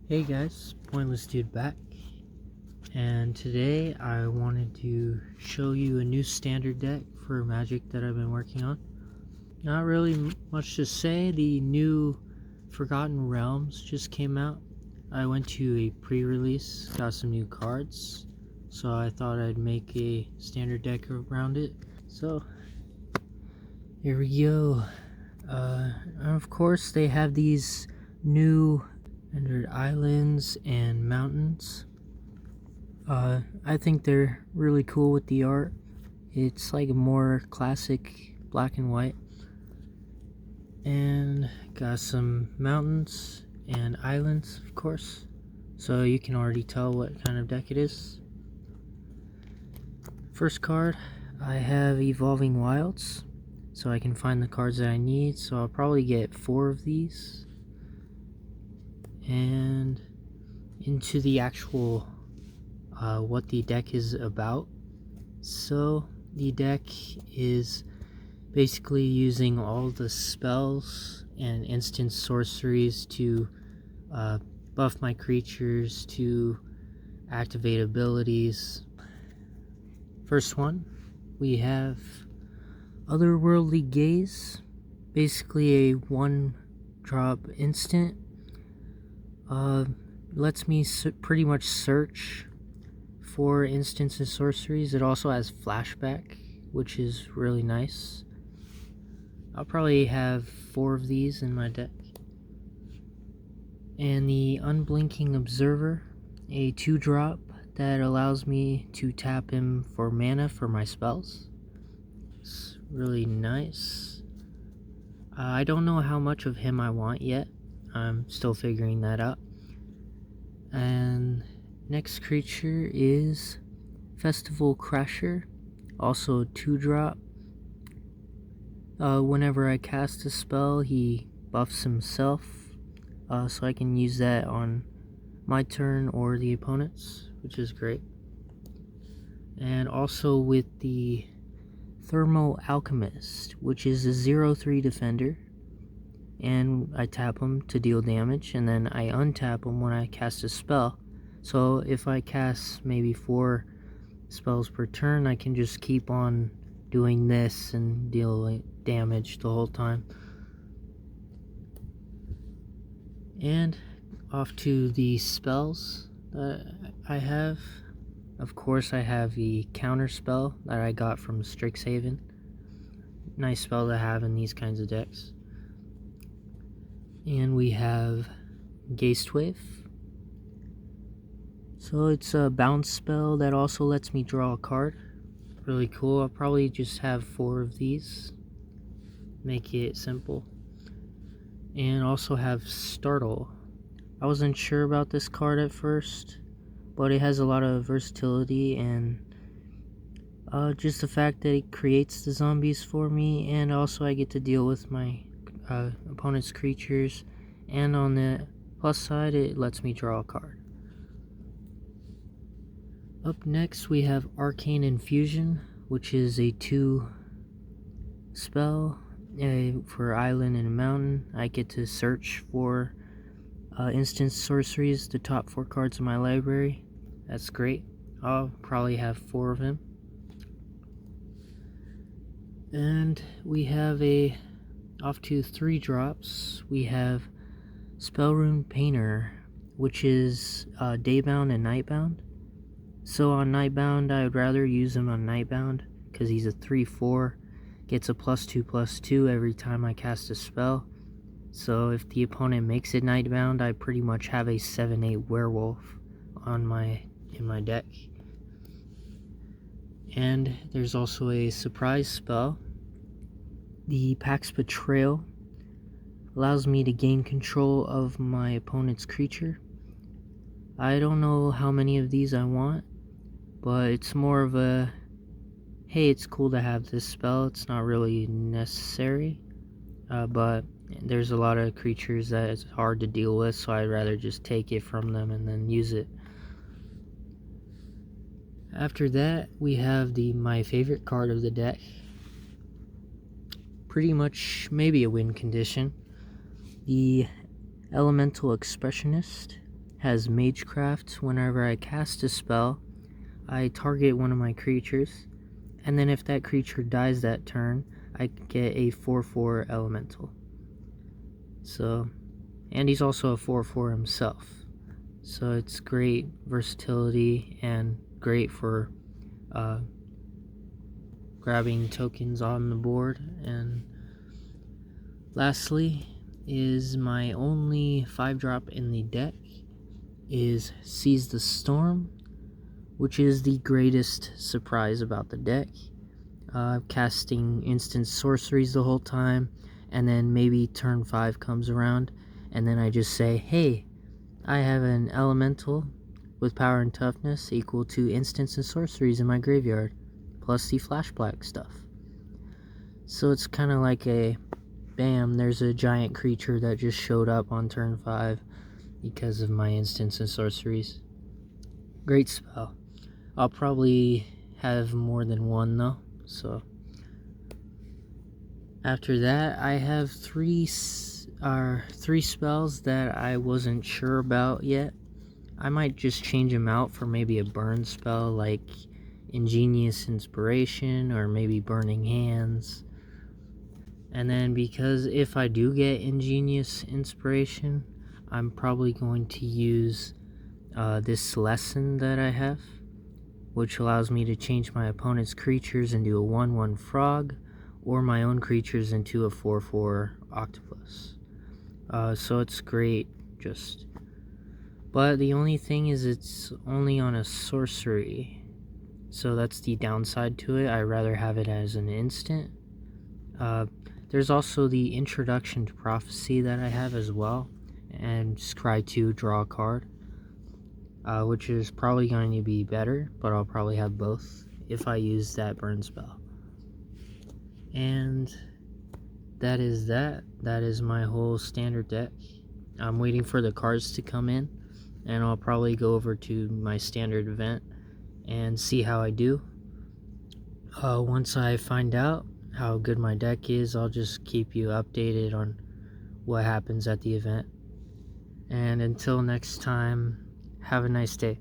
Hey guys, PointlessDude back, and today I wanted to show you a new standard deck for Magic that I've been working on. Not really much to say. The new Forgotten Realms just came out. I went to a pre-release, got some new cards, so I thought I'd make a standard deck around it. So here we go. Of course they have these new rendered islands and mountains. I think they're really cool with the art. It's like a more classic black and white. And got some mountains and islands, of course. So you can already tell what kind of deck it is. First card, I have Evolving Wilds. So I can find the cards that I need. So I'll probably get 4 of these. And into the actual what the deck is about. So the deck is basically using all the spells and instant sorceries to buff my creatures, to activate abilities. First one, we have Otherworldly Gaze, basically a 1-drop instant. Lets me pretty much search for instants and sorceries. It also has flashback, which is really nice. I'll probably have 4 of these in my deck. And the Unblinking Observer, a 2-drop that allows me to tap him for mana for my spells. It's really nice. I don't know how much of him I want yet. I'm still figuring that out. And next creature is Festival Crasher, also 2-drop. Whenever I cast a spell, he buffs himself, so I can use that on my turn or the opponent's, which is great. And also with the Thermal Alchemist, which is a 0/3 defender, and I tap him to deal damage, and then I untap him when I cast a spell. So if I cast maybe 4 spells per turn, I can just keep on doing this and deal damage the whole time. And off to the spells that I have. Of course, I have the counter spell that I got from Strixhaven. Nice spell to have in these kinds of decks. And we have Geist Wave. So it's a bounce spell that also lets me draw a card. Really cool. I'll probably just have 4 of these. Make it simple. And also have Startle. I wasn't sure about this card at first, but it has a lot of versatility, and just the fact that it creates the zombies for me, and also I get to deal with my opponent's creatures, and on the plus side it lets me draw a card. Up next we have Arcane Infusion, which is a 2 spell for island and mountain. I get to search for instant sorceries, the top 4 cards in my library. That's great. I'll probably have 4 of them. And we have off to 3 drops. We have Spellrune Painter, which is daybound and nightbound. So on nightbound, I would rather use him on nightbound because he's a 3/4, gets a +2/+2 every time I cast a spell. So if the opponent makes it nightbound, I pretty much have a 7/8 werewolf in my deck. And there's also a surprise spell. The Pax Betrayal allows me to gain control of my opponent's creature. I don't know how many of these I want, but it's more of a, hey, it's cool to have this spell. It's not really necessary, but there's a lot of creatures that it's hard to deal with, so I'd rather just take it from them and then use it. After that, we have my favorite card of the deck. Pretty much maybe a win condition. The Elemental Expressionist. has Magecraft. Whenever I cast a spell, I target one of my creatures, and then if that creature dies that turn, I get a 4/4 elemental. So, and he's also a 4/4 himself. So it's great versatility and great for grabbing tokens on the board. And lastly is my only 5-drop in the deck is Seize the Storm, which is the greatest surprise about the deck. Casting instant sorceries the whole time, and then maybe turn 5 comes around, and then I just say, hey, I have an elemental with power and toughness equal to instants and sorceries in my graveyard, plus the flash black stuff. So it's kind of like a, bam, there's a giant creature that just showed up on turn 5 because of my instants and sorceries. Great spell. I'll probably have more than one though. So after that, I have three spells that I wasn't sure about yet. I might just change them out for maybe a burn spell like Ingenious Inspiration or maybe Burning Hands. And then because if I do get Ingenious Inspiration, I'm probably going to use this lesson that I have, which allows me to change my opponent's creatures into a 1/1 frog, or my own creatures into a 4/4 octopus. So it's great, but the only thing is it's only on a sorcery, so that's the downside to it. I'd rather have it as an instant. There's also the Introduction to Prophecy that I have as well, and scry 2, draw a card. Which is probably going to be better, but I'll probably have both if I use that burn spell. And that is that. That is my whole standard deck. I'm waiting for the cards to come in, and I'll probably go over to my standard event and see how I do. Once I find out how good my deck is, I'll just keep you updated on what happens at the event. And until next time, have a nice day.